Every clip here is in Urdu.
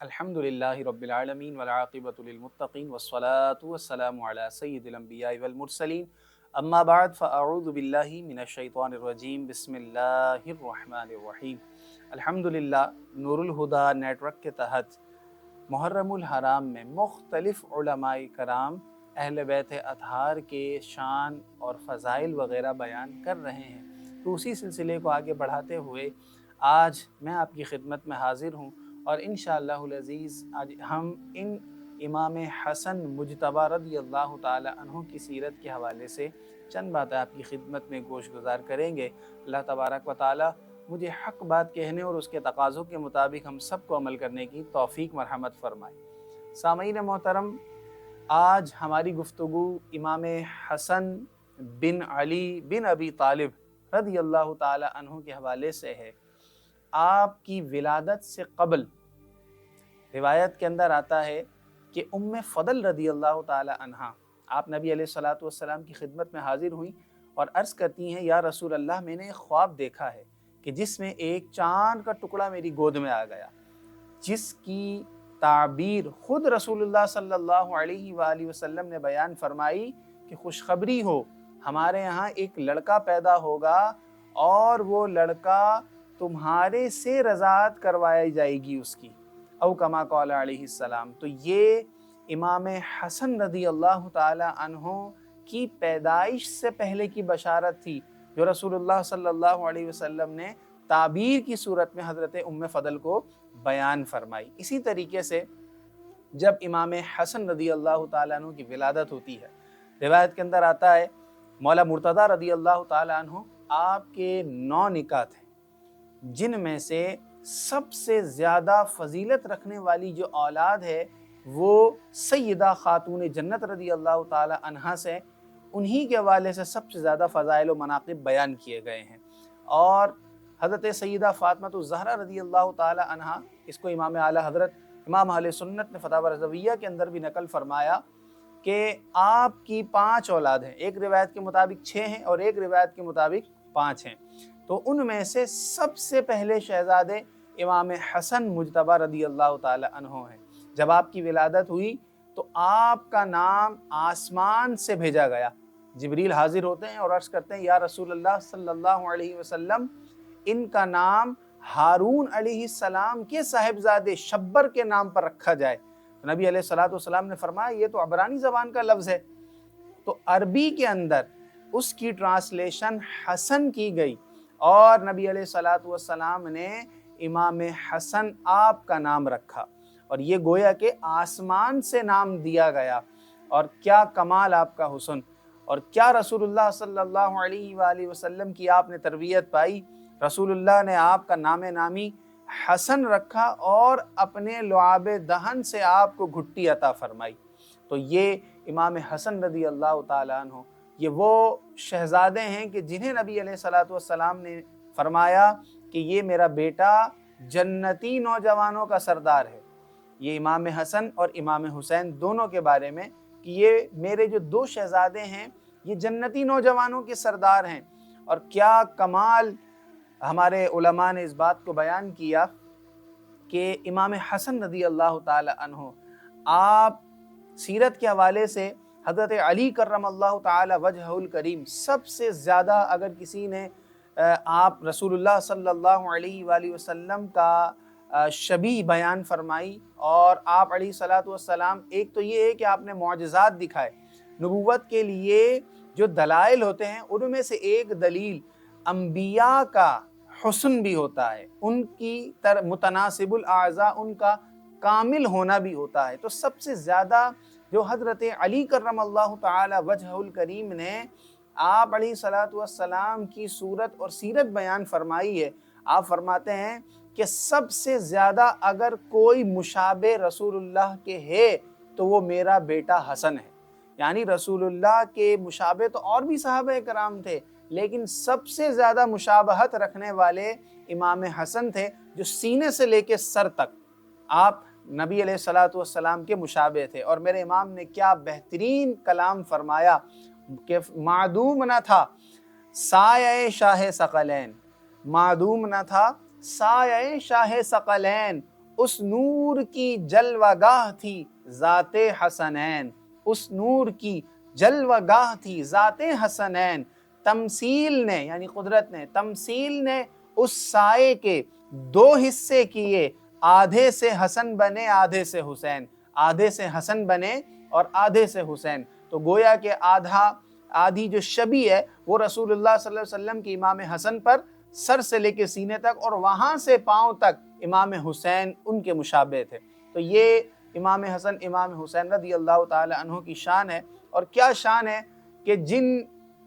الحمدللہ رب العالمین والعاقبۃ للمتقین والصلاة والسلام علی سید الانبیاء والمرسلین اما بعد فاعوذ باللہ من الشیطان الرجیم بسم اللہ الرحمن الرحیم۔ الحمدللہ نور الہدا نیٹ ورک کے تحت محرم الحرام میں مختلف علماء کرام اہل بیت اطہار کے شان اور فضائل وغیرہ بیان کر رہے ہیں، تو اسی سلسلے کو آگے بڑھاتے ہوئے آج میں آپ کی خدمت میں حاضر ہوں اور انشاءاللہ العزیز آج ہم ان امام حسن مجتبی رضی اللہ تعالی عنہ کی سیرت کے حوالے سے چند باتیں آپ کی خدمت میں گوش گزار کریں گے۔ اللہ تبارک و تعالی مجھے حق بات کہنے اور اس کے تقاضوں کے مطابق ہم سب کو عمل کرنے کی توفیق مرحمت فرمائے۔ سامعین محترم، آج ہماری گفتگو امام حسن بن علی بن ابی طالب رضی اللہ تعالی عنہ کے حوالے سے ہے۔ آپ کی ولادت سے قبل روایت کے اندر آتا ہے کہ ام فضل رضی اللہ تعالی عنہا آپ نبی علیہ الصلوۃ والسلام کی خدمت میں حاضر ہوئیں اور عرض کرتی ہیں، یا رسول اللہ، میں نے ایک خواب دیکھا ہے کہ جس میں ایک چاند کا ٹکڑا میری گود میں آ گیا، جس کی تعبیر خود رسول اللہ صلی اللہ علیہ وآلہ وسلم نے بیان فرمائی کہ خوشخبری ہو، ہمارے ہاں ایک لڑکا پیدا ہوگا اور وہ لڑکا تمہارے سے رضاعت کروائی جائے گی اس کی، او کما قال علیہ السلام۔ تو یہ امام حسن رضی اللہ تعالی عنہ کی پیدائش سے پہلے کی بشارت تھی جو رسول اللہ صلی اللہ علیہ وسلم نے تعبیر کی صورت میں حضرت ام فضل کو بیان فرمائی۔ اسی طریقے سے جب امام حسن رضی اللہ تعالیٰ عنہ کی ولادت ہوتی ہے، روایت کے اندر آتا ہے مولا مرتضیٰ رضی اللہ تعالیٰ عنہ آپ کے 9 نکاح تھے، جن میں سے سب سے زیادہ فضیلت رکھنے والی جو اولاد ہے وہ سیدہ خاتون جنت رضی اللہ تعالی عنہا سے، انہی کے حوالے سے سب سے زیادہ فضائل و مناقب بیان کیے گئے ہیں۔ اور حضرت سیدہ فاطمہ الزہرا رضی اللہ تعالی عنہا، اس کو امام اعلیٰ حضرت امام اہل سنت نے فتاوی رضویہ کے اندر بھی نقل فرمایا کہ آپ کی 5 اولاد ہیں، ایک روایت کے مطابق 6 ہیں اور ایک روایت کے مطابق 5 ہیں، تو ان میں سے سب سے پہلے شہزادے امام حسن مجتبی رضی اللہ تعالی عنہ ہیں۔ جب آپ کی ولادت ہوئی تو آپ کا نام آسمان سے بھیجا گیا، جبریل حاضر ہوتے ہیں اور عرض کرتے ہیں، یا رسول اللہ صلی اللہ علیہ وسلم، ان کا نام ہارون علیہ السلام کے صاحبزادے شبر کے نام پر رکھا جائے۔ تو نبی علیہ الصلوۃ والسلام نے فرمایا، یہ تو عبرانی زبان کا لفظ ہے۔ تو عربی کے اندر اس کی ٹرانسلیشن حسن کی گئی اور نبی علیہ الصلوۃ والسلام نے امام حسن آپ کا نام رکھا، اور یہ گویا کہ آسمان سے نام دیا گیا۔ اور کیا کمال آپ کا حسن، اور کیا رسول اللہ صلی اللہ علیہ وآلہ وسلم کی آپ نے تربیت پائی۔ رسول اللہ نے آپ کا نام نامی حسن رکھا اور اپنے لعاب دہن سے آپ کو گھٹی عطا فرمائی۔ تو یہ امام حسن رضی اللہ تعالیٰ عنہ یہ وہ شہزادے ہیں کہ جنہیں نبی علیہ الصلوۃ والسلام نے فرمایا کہ یہ میرا بیٹا جنتی نوجوانوں کا سردار ہے۔ یہ امام حسن اور امام حسین دونوں کے بارے میں کہ یہ میرے جو 2 شہزادے ہیں یہ جنتی نوجوانوں کے سردار ہیں۔ اور کیا کمال ہمارے علماء نے اس بات کو بیان کیا کہ امام حسن رضی اللہ تعالی عنہ آپ سیرت کے حوالے سے حضرت علی کرم اللہ تعالی وجہہ الکریم سب سے زیادہ، اگر کسی نے آپ رسول اللہ صلی اللہ علیہ وآلہ وسلم کا شبیہ بیان فرمائی، اور آپ علیہ الصلوۃ والسلام، ایک تو یہ ہے کہ آپ نے معجزات دکھائے، نبوت کے لیے جو دلائل ہوتے ہیں ان میں سے ایک دلیل انبیاء کا حسن بھی ہوتا ہے، ان کی متناسب الاعضاء، ان کا کامل ہونا بھی ہوتا ہے۔ تو سب سے زیادہ جو حضرت علی کرم اللہ تعالی وجہہ الکریم نے آپ علیہ الصلوۃ والسلام کی صورت اور سیرت بیان فرمائی ہے، آپ فرماتے ہیں کہ سب سے زیادہ اگر کوئی مشابہ رسول اللہ کے ہے تو وہ میرا بیٹا حسن ہے۔ یعنی رسول اللہ کے مشابہ تو اور بھی صحابہ کرام تھے، لیکن سب سے زیادہ مشابہت رکھنے والے امام حسن تھے، جو سینے سے لے کے سر تک آپ نبی علیہ الصلوۃ والسلام کے مشابہ تھے۔ اور میرے امام نے کیا بہترین کلام فرمایا کہ معدوم نہ تھا سایہ شاہ ثقلین، معدوم نہ تھا سایہ شاہ ثقلین، اس نور کی جلوہ گاہ تھی ذات حسنین، اس نور کی جلوہ گاہ تھی ذات حسنین، تمثیل نے یعنی قدرت نے، تمثیل نے اس سائے کے دو حصے کیے، آدھے سے حسن بنے آدھے سے حسین، آدھے سے حسن بنے اور آدھے سے حسین۔ تو گویا کہ آدھی جو شبیہ ہے وہ رسول اللہ صلی اللہ علیہ وسلم کی امام حسن پر سر سے لے کے سینے تک، اور وہاں سے پاؤں تک امام حسین ان کے مشابہ تھے۔ تو یہ امام حسن امام حسین رضی اللہ تعالی عنہ کی شان ہے۔ اور کیا شان ہے کہ جن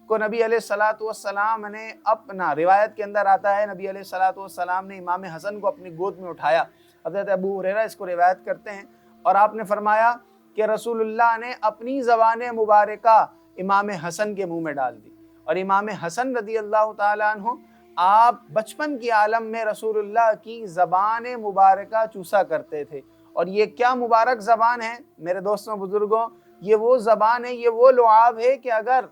کو نبی علیہ الصلوۃ والسلام نے اپنا، روایت کے اندر آتا ہے نبی علیہ الصلوۃ والسلام نے امام حسن کو اپنی گود میں اٹھایا، حضرت ابو ہریرہ اس کو روایت کرتے ہیں، اور آپ نے فرمایا کہ رسول اللہ نے اپنی زبان مبارکہ امام حسن کے منہ میں ڈال دی، اور امام حسن رضی اللہ تعالی عنہ آپ بچپن کی عالم میں رسول اللہ کی زبان مبارکہ چوسا کرتے تھے۔ اور یہ کیا مبارک زبان ہے میرے دوستوں بزرگوں، یہ وہ زبان ہے، یہ وہ لعاب ہے کہ اگر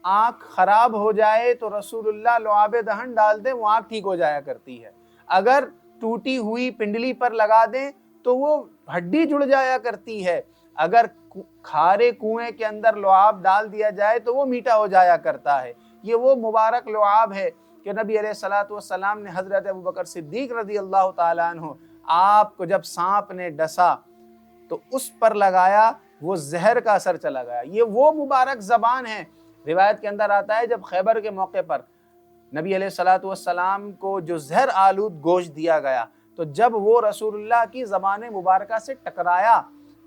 آنکھ خراب ہو جائے تو رسول اللہ لعاب دہن ڈال دیں، وہ آنکھ ٹھیک ہو جایا کرتی ہے۔ اگر ٹوٹی ہوئی پنڈلی پر لگا دیں تو وہ ہڈی جڑ جایا کرتی ہے۔ اگر کھارے کنویں کے اندر لعاب ڈال دیا جائے تو وہ میٹھا ہو جایا کرتا ہے۔ یہ وہ مبارک لعاب ہے کہ نبی علیہ الصلوۃ والسلام نے حضرت ابوبکر صدیق رضی اللہ تعالیٰ عنہ آپ کو جب سانپ نے ڈسا تو اس پر لگایا، وہ زہر کا اثر چلا گیا۔ یہ وہ مبارک زبان ہے۔ روایت کے اندر آتا ہے جب خیبر کے موقع پر نبی علیہ الصلوۃ والسلام کو جو زہر آلود گوشت دیا گیا، تو جب وہ رسول اللہ کی زبان مبارکہ سے ٹکرایا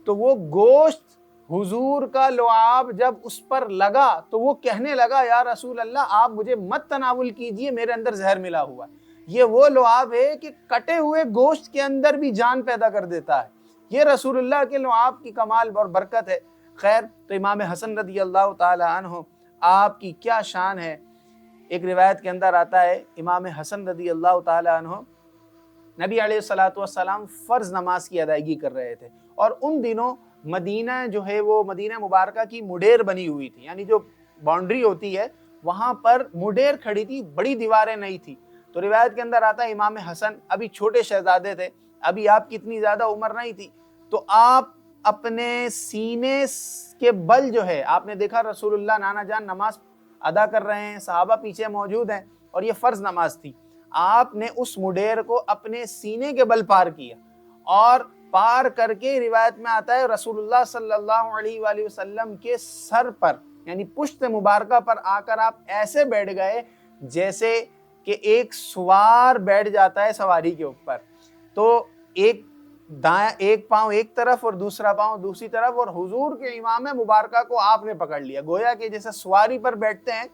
تو وہ گوشت حضور کا لعاب جب اس پر لگا تو وہ کہنے لگا یا رسول اللہ آپ مجھے مت تناول کیجئے، میرے اندر زہر ملا ہوا ہے۔ یہ وہ لعاب ہے کہ کٹے ہوئے گوشت کے اندر بھی جان پیدا کر دیتا ہے۔ یہ رسول اللہ کے لعاب کی کمال اور برکت ہے۔ خیر، تو امام حسن رضی اللہ تعالی عنہ آپ کی کیا شان ہے۔ ایک روایت کے اندر آتا ہے امام حسن رضی اللہ تعالی عنہ نبی علیہ الصلوۃ والسلام فرض نماز کی ادائیگی کر رہے تھے، اور ان دنوں مدینہ جو ہے وہ مدینہ مبارکہ کی مڈیر بنی ہوئی تھی، یعنی جو باؤنڈری ہوتی ہے وہاں پر مڈیر کھڑی تھی، بڑی دیواریں نہیں تھی۔ تو روایت کے اندر آتا ہے امام حسن ابھی چھوٹے شہزادے تھے، ابھی آپ کی اتنی زیادہ عمر نہیں تھی، تو آپ اپنے سینے کے بل جو ہے، آپ نے دیکھا رسول اللہ نانا جان نماز ادا کر رہے ہیں، صحابہ پیچھے موجود ہیں، اور یہ فرض نماز تھی۔ آپ نے اس مڈیر کو اپنے سینے کے بل پار کیا، اور پار کر کے روایت میں آتا ہے رسول اللہ صلی اللہ علیہ وآلہ وسلم کے سر پر یعنی پشت مبارکہ پر آ کر آپ ایسے بیٹھ گئے جیسے کہ ایک سوار بیٹھ جاتا ہے سواری کے اوپر۔ تو ایک پاؤں ایک طرف اور دوسرا پاؤں دوسری طرف، اور حضور کے امام مبارکہ کو آپ نے پکڑ لیا، گویا کہ جیسے سواری پر بیٹھتے ہیں۔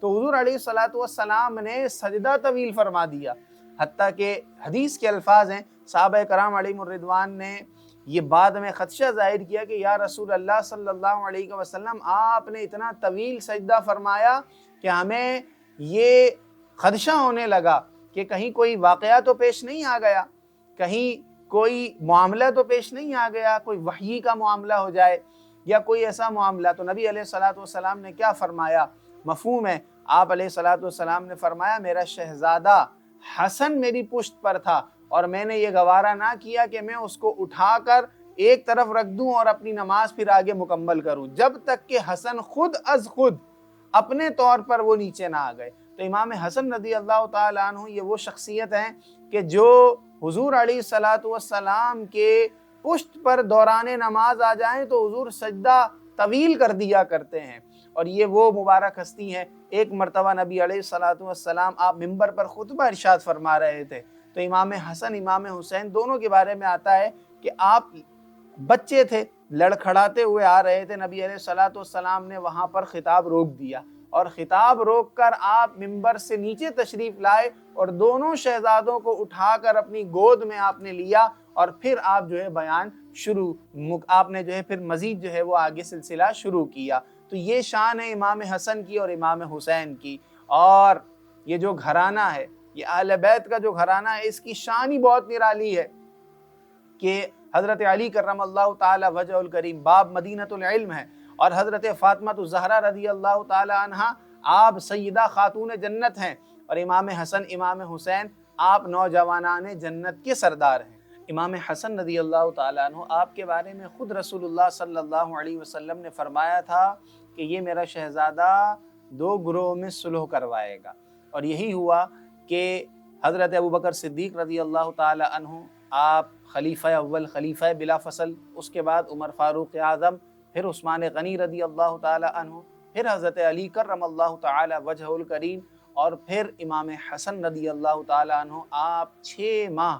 تو حضور علیہ الصلوۃ والسلام نے سجدہ طویل فرما دیا، حتیٰ کہ حدیث کے الفاظ ہیں صحابہ کرام علیہم الرضوان نے یہ بعد میں خدشہ ظاہر کیا کہ یا رسول اللہ صلی اللہ علیہ وسلم آپ نے اتنا طویل سجدہ فرمایا کہ ہمیں یہ خدشہ ہونے لگا کہ کہیں کوئی واقعہ تو پیش نہیں آ گیا، کہیں کوئی معاملہ تو پیش نہیں آ گیا، کوئی وحی کا معاملہ ہو جائے یا کوئی ایسا معاملہ۔ تو نبی علیہ الصلوۃ والسلام نے کیا فرمایا، مفہوم ہے، آپ علیہ الصلوۃ والسلام نے فرمایا میرا شہزادہ حسن میری پشت پر تھا، اور میں نے یہ گوارا نہ کیا کہ میں اس کو اٹھا کر ایک طرف رکھ دوں اور اپنی نماز پھر آگے مکمل کروں، جب تک کہ حسن خود از خود اپنے طور پر وہ نیچے نہ آ گئے۔ تو امام حسن رضی اللہ تعالیٰ عنہ یہ وہ شخصیت ہیں کہ جو حضور علیہ الصلوۃ والسلام کے پشت پر دوران نماز آ جائیں تو حضور سجدہ طویل کر دیا کرتے ہیں، اور یہ وہ مبارک ہستی ہیں۔ ایک مرتبہ نبی علیہ الصلوۃ والسلام آپ منبر پر خطبہ ارشاد فرما رہے تھے، تو امام حسن امام حسین دونوں کے بارے میں آتا ہے کہ آپ بچے تھے، لڑکھڑاتے ہوئے آ رہے تھے، نبی علیہ الصلوۃ والسلام نے وہاں پر خطاب روک دیا، اور خطاب روک کر آپ منبر سے نیچے تشریف لائے اور دونوں شہزادوں کو اٹھا کر اپنی گود میں آپ نے لیا، اور پھر آپ جو ہے بیان آپ نے جو ہے پھر مزید جو ہے وہ آگے سلسلہ شروع کیا۔ تو یہ شان ہے امام حسن کی اور امام حسین کی۔ اور یہ جو گھرانہ ہے، یہ اہل بیت کا جو گھرانہ ہے، اس کی شان ہی بہت نرالی ہے کہ حضرت علی کرم اللہ تعالی وجہ الکریم باب مدینۃ العلم ہے، اور حضرت فاطمہ الزہرا رضی اللہ تعالی عنہا آپ سیدہ خاتون جنت ہیں، اور امام حسن امام حسین آپ نوجوانان جنت کے سردار ہیں۔ امام حسن رضی اللہ تعالیٰ عنہ، آپ کے بارے میں خود رسول اللہ صلی اللہ علیہ وسلم نے فرمایا تھا کہ یہ میرا شہزادہ دو گروہوں میں صلح کروائے گا، اور یہی ہوا کہ حضرت ابوبکر صدیق رضی اللہ تعالیٰ عنہ آپ خلیفہ اول، خلیفہ بلا فصل، اس کے بعد عمر فاروق اعظم، پھر عثمان غنی رضی اللہ تعالیٰ عنہ، پھر حضرت علی کرم اللہ تعالیٰ وجہہ الکریم، اور پھر امام حسن رضی اللہ تعالیٰ عنہ آپ 6 ماہ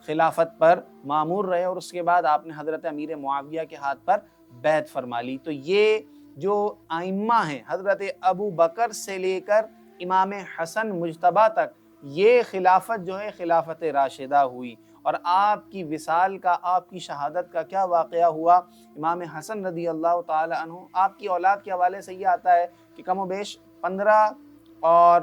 خلافت پر مامور رہے، اور اس کے بعد آپ نے حضرت امیر معاویہ کے ہاتھ پر بیعت فرما لی۔ تو یہ جو ائمہ ہیں حضرت ابو بکر سے لے کر امام حسن مجتبیٰ تک، یہ خلافت جو ہے خلافت راشدہ ہوئی، اور آپ کی وصال کا، آپ کی شہادت کا کیا واقعہ ہوا؟ امام حسن رضی اللہ تعالی عنہ، آپ کی اولاد کے حوالے سے یہ آتا ہے کہ کم و بیش 15 اور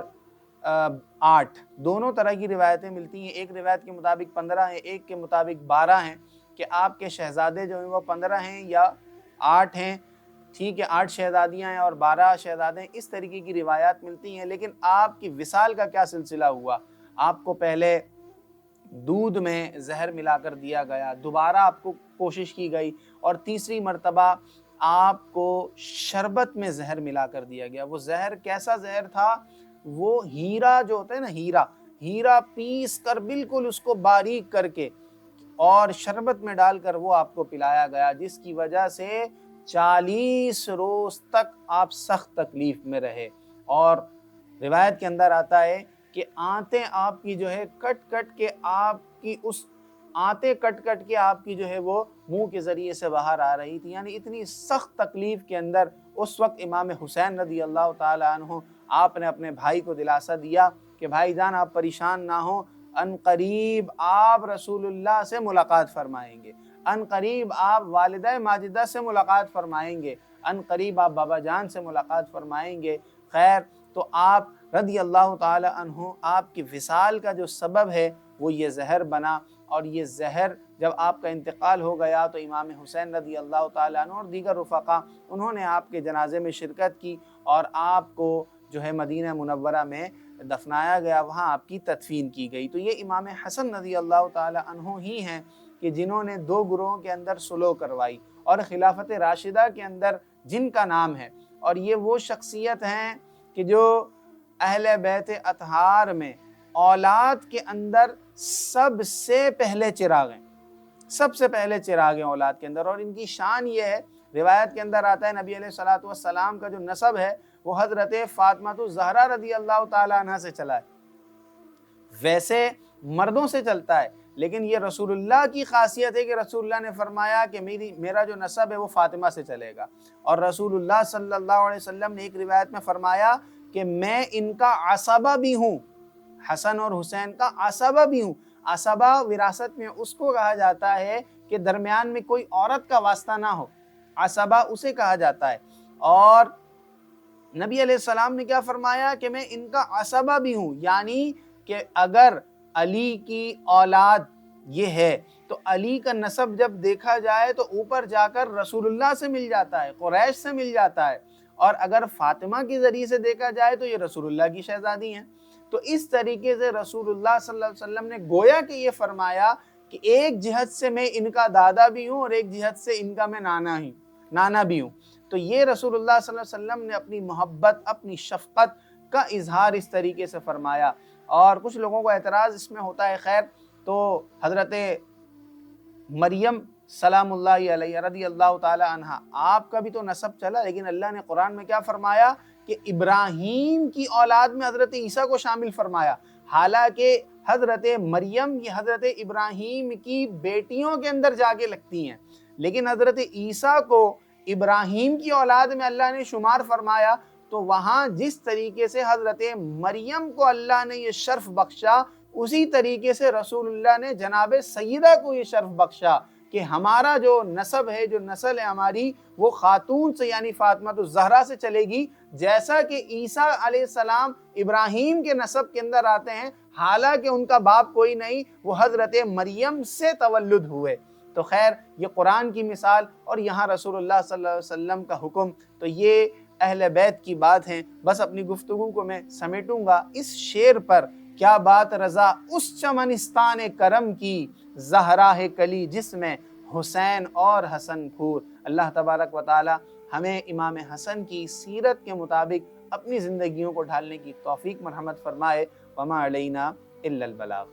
8 دونوں طرح کی روایتیں ملتی ہیں۔ ایک روایت کے مطابق 15 ہیں، ایک کے مطابق 12 ہیں، کہ آپ کے شہزادے جو ہیں وہ 15 ہیں یا 8 ہیں، ٹھیک ہے، 8 شہزادیاں ہیں اور 12 شہزادے ہیں، اس طریقے کی روایات ملتی ہیں۔ لیکن آپ کی وصال کا کیا سلسلہ ہوا؟ آپ کو پہلے دودھ میں زہر ملا کر دیا گیا، دوبارہ آپ کو کوشش کی گئی، اور تیسری مرتبہ آپ کو شربت میں زہر ملا کر دیا گیا۔ وہ زہر کیسا زہر تھا؟ وہ ہیرا جو ہوتا ہے نا، ہیرا پیس کر بالکل اس کو باریک کر کے اور شربت میں ڈال کر وہ آپ کو پلایا گیا، جس کی وجہ سے 40 روز تک آپ سخت تکلیف میں رہے۔ اور روایت کے اندر آتا ہے کہ آنتیں آپ کی جو ہے کٹ کٹ کے آپ کی جو ہے وہ منہ کے ذریعے سے باہر آ رہی تھی، یعنی اتنی سخت تکلیف کے اندر اس وقت امام حسین رضی اللہ تعالی عنہ آپ نے اپنے بھائی کو دلاسا دیا کہ بھائی جان آپ پریشان نہ ہوں، ان قریب آپ رسول اللہ سے ملاقات فرمائیں گے، ان قریب آپ والدہ ماجدہ سے ملاقات فرمائیں گے، ان قریب آپ بابا جان سے ملاقات فرمائیں گے۔ خیر، تو آپ رضی اللہ تعالی عنہ، آپ کی وصال کا جو سبب ہے وہ یہ زہر بنا، اور یہ زہر جب آپ کا انتقال ہو گیا تو امام حسین رضی اللہ تعالی عنہ اور دیگر رفقا انہوں نے آپ کے جنازے میں شرکت کی، اور آپ کو جو ہے مدینہ منورہ میں دفنایا گیا، وہاں آپ کی تدفین کی گئی۔ تو یہ امام حسن رضی اللہ تعالی عنہ ہی ہیں کہ جنہوں نے 2 گروہوں کے اندر صلح کروائی، اور خلافت راشدہ کے اندر جن کا نام ہے، اور یہ وہ شخصیت ہیں کہ جو اہل بیت اطہار میں اولاد کے اندر سب سے پہلے چراغ ہیں اولاد کے اندر۔ اور ان کی شان یہ ہے، روایت کے اندر آتا ہے نبی علیہ الصلوۃ والسلام کا جو نسب ہے وہ حضرت فاطمہ الزہرا رضی اللہ تعالی عنہ سے چلا ہے، ویسے مردوں سے چلتا ہے، لیکن یہ رسول اللہ کی خاصیت ہے کہ رسول اللہ نے فرمایا کہ میرا جو نسب ہے وہ فاطمہ سے چلے گا، اور رسول اللہ صلی اللہ علیہ وسلم نے ایک روایت میں فرمایا کہ میں ان کا عصبہ بھی ہوں، حسن اور حسین کا عصبہ بھی ہوں۔ عصبہ وراثت میں اس کو کہا جاتا ہے کہ درمیان میں کوئی عورت کا واسطہ نہ ہو، عصبہ اسے کہا جاتا ہے۔ اور نبی علیہ السلام نے کیا فرمایا کہ میں ان کا عصبہ بھی ہوں، یعنی کہ اگر علی کی اولاد یہ ہے تو علی کا نسب جب دیکھا جائے تو اوپر جا کر رسول اللہ سے مل جاتا ہے، قریش سے مل جاتا ہے، اور اگر فاطمہ کے ذریعے سے دیکھا جائے تو یہ رسول اللہ کی شہزادی ہیں۔ تو اس طریقے سے رسول اللہ صلی اللہ علیہ وسلم نے گویا کہ یہ فرمایا کہ ایک جہت سے میں ان کا دادا بھی ہوں اور ایک جہت سے ان کا میں نانا بھی ہوں۔ تو یہ رسول اللہ صلی اللہ علیہ وسلم نے اپنی محبت، اپنی شفقت کا اظہار اس طریقے سے فرمایا۔ اور کچھ لوگوں کو اعتراض اس میں ہوتا ہے، خیر، تو حضرت مریم سلام اللہ علیہ رضی اللہ تعالی عنہ، آپ کا بھی تو نسب چلا، لیکن اللہ نے قرآن میں کیا فرمایا کہ ابراہیم کی اولاد میں حضرت عیسیٰ کو شامل فرمایا، حالانکہ حضرت مریم یہ حضرت ابراہیم کی بیٹیوں کے اندر جا کے لگتی ہیں، لیکن حضرت عیسیٰ کو ابراہیم کی اولاد میں اللہ نے شمار فرمایا۔ تو وہاں جس طریقے سے حضرت مریم کو اللہ نے یہ شرف بخشا، اسی طریقے سے رسول اللہ نے جناب سیدہ کو یہ شرف بخشا کہ ہمارا جو نسب ہے، جو نسل ہے ہماری، وہ خاتون سے یعنی فاطمہ الزہرا سے چلے گی، جیسا کہ عیسیٰ علیہ السلام ابراہیم کے نسب کے اندر آتے ہیں، حالانکہ ان کا باپ کوئی نہیں، وہ حضرت مریم سے تولد ہوئے۔ تو خیر، یہ قرآن کی مثال اور یہاں رسول اللہ صلی اللہ علیہ وسلم کا حکم، تو یہ اہل بیت کی بات ہیں۔ بس اپنی گفتگو کو میں سمیٹوں گا اس شعر پر کیا بات رضا اس چمنستان کرم کی، زہرا ہے کلی جس میں حسین اور حسن پھور۔ اللہ تبارک و تعالی ہمیں امام حسن کی سیرت کے مطابق اپنی زندگیوں کو ڈھالنے کی توفیق مرحمت فرمائے۔ وما علینا الا البلاغ۔